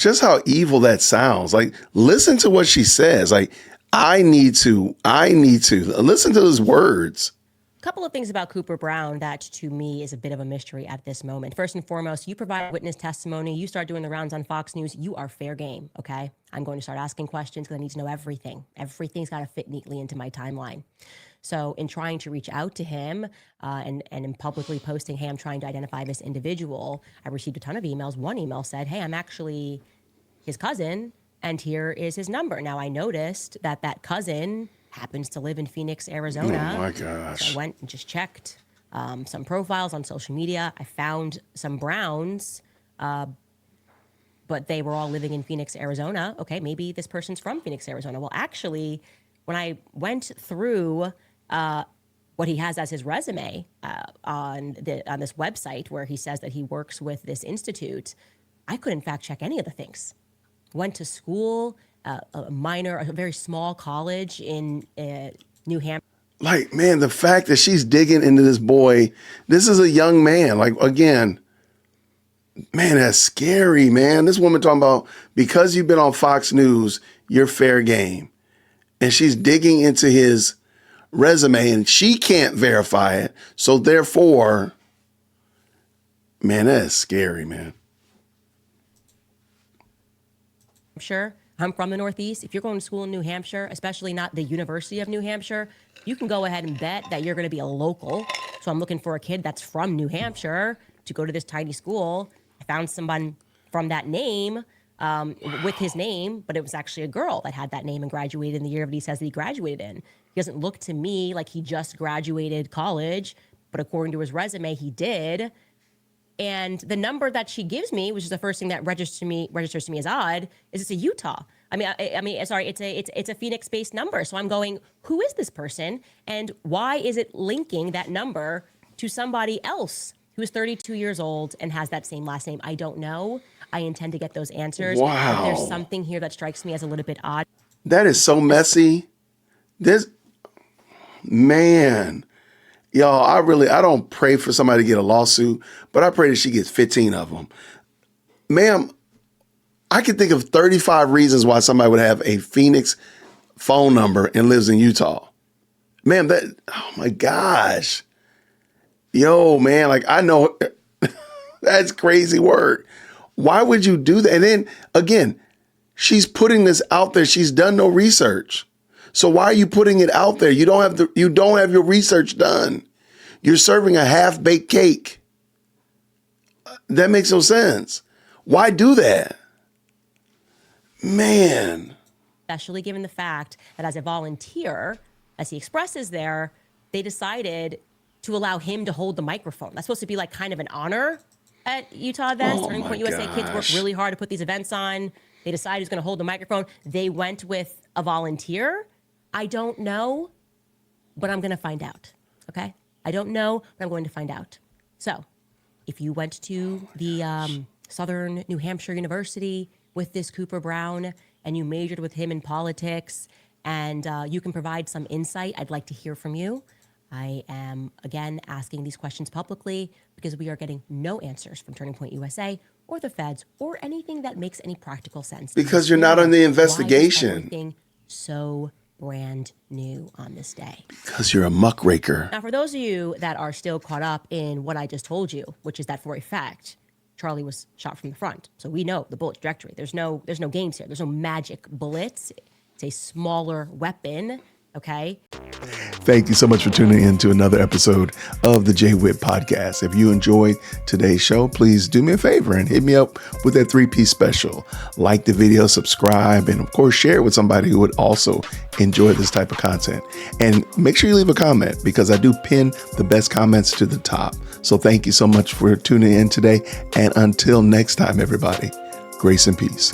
just how evil that sounds. Like, listen to what she says. Like, I need to listen to those words. Couple of things about Cooper Brown that to me is a bit of a mystery at this moment. First and foremost, you provide witness testimony. You start doing the rounds on Fox News. You are fair game, okay? I'm going to start asking questions because I need to know everything. Everything's got to fit neatly into my timeline. So in trying to reach out to him and in publicly posting, hey, I'm trying to identify this individual, I received a ton of emails. One email said, hey, I'm actually his cousin, and here is his number. Now, I noticed that that cousin happens to live in Phoenix, Arizona. Oh, my gosh. So I went and just checked some profiles on social media. I found some Browns, but they were all living in Phoenix, Arizona. Okay, maybe this person's from Phoenix, Arizona. Well, actually, when I went through what he has as his resume on this website where he says that he works with this institute, I couldn't fact check any of the things. Went to school, a very small college in New Hampshire. Like, man, the fact that she's digging into this boy, this is a young man. Like, again, man, that's scary, man. This woman talking about, because you've been on Fox News, you're fair game. And she's digging into his resume and she can't verify it. So therefore, man, that is scary, man. Sure. I'm from the Northeast. If you're going to school in New Hampshire, especially not the University of New Hampshire, you can go ahead and bet that you're going to be a local. So I'm looking for a kid that's from New Hampshire to go to this tiny school. I found someone from that name with his name, but it was actually a girl that had that name and graduated in the year that he says that he graduated in. He doesn't look to me like he just graduated college, but according to his resume, he did. And the number that she gives me, which is the first thing that registers to me as odd, is it's a Utah. It's a Phoenix-based number. So I'm going, who is this person, and why is it linking that number to somebody else who is 32 years old and has that same last name? I don't know. I intend to get those answers. Wow. But there's something here that strikes me as a little bit odd. That is so messy. Man. Y'all, I don't pray for somebody to get a lawsuit, but I pray that she gets 15 of them. Ma'am, I can think of 35 reasons why somebody would have a Phoenix phone number and lives in Utah. Ma'am, oh my gosh. Yo, man, like, I know that's crazy work. Why would you do that? And then again, she's putting this out there. She's done no research. So why are you putting it out there? You don't have your research done. You're serving a half-baked cake. That makes no sense. Why do that? Man. Especially given the fact that as a volunteer, as he expresses there, they decided to allow him to hold the microphone. That's supposed to be like kind of an honor at Utah events. Turning Point USA kids work really hard to put these events on. They decided who's going to hold the microphone. They went with a volunteer. I don't know, but I'm going to find out, okay? I don't know, but I'm going to find out. So if you went to the Southern New Hampshire University with this Cooper Brown and you majored with him in politics and you can provide some insight, I'd like to hear from you. I am, again, asking these questions publicly because we are getting no answers from Turning Point USA or the feds or anything that makes any practical sense. Because you're not on the investigation. Why is everything so brand new on this day? Because you're a muckraker. Now, for those of you that are still caught up in what I just told you, which is that for a fact, Charlie was shot from the front. So we know the bullet trajectory. There's no games here. There's no magic bullets. It's a smaller weapon, okay? Thank you so much for tuning in to another episode of the JWhit Podcast. If you enjoyed today's show, please do me a favor and hit me up with that 3-piece special. Like the video, subscribe, and of course, share it with somebody who would also enjoy this type of content. And make sure you leave a comment because I do pin the best comments to the top. So thank you so much for tuning in today. And until next time, everybody, grace and peace.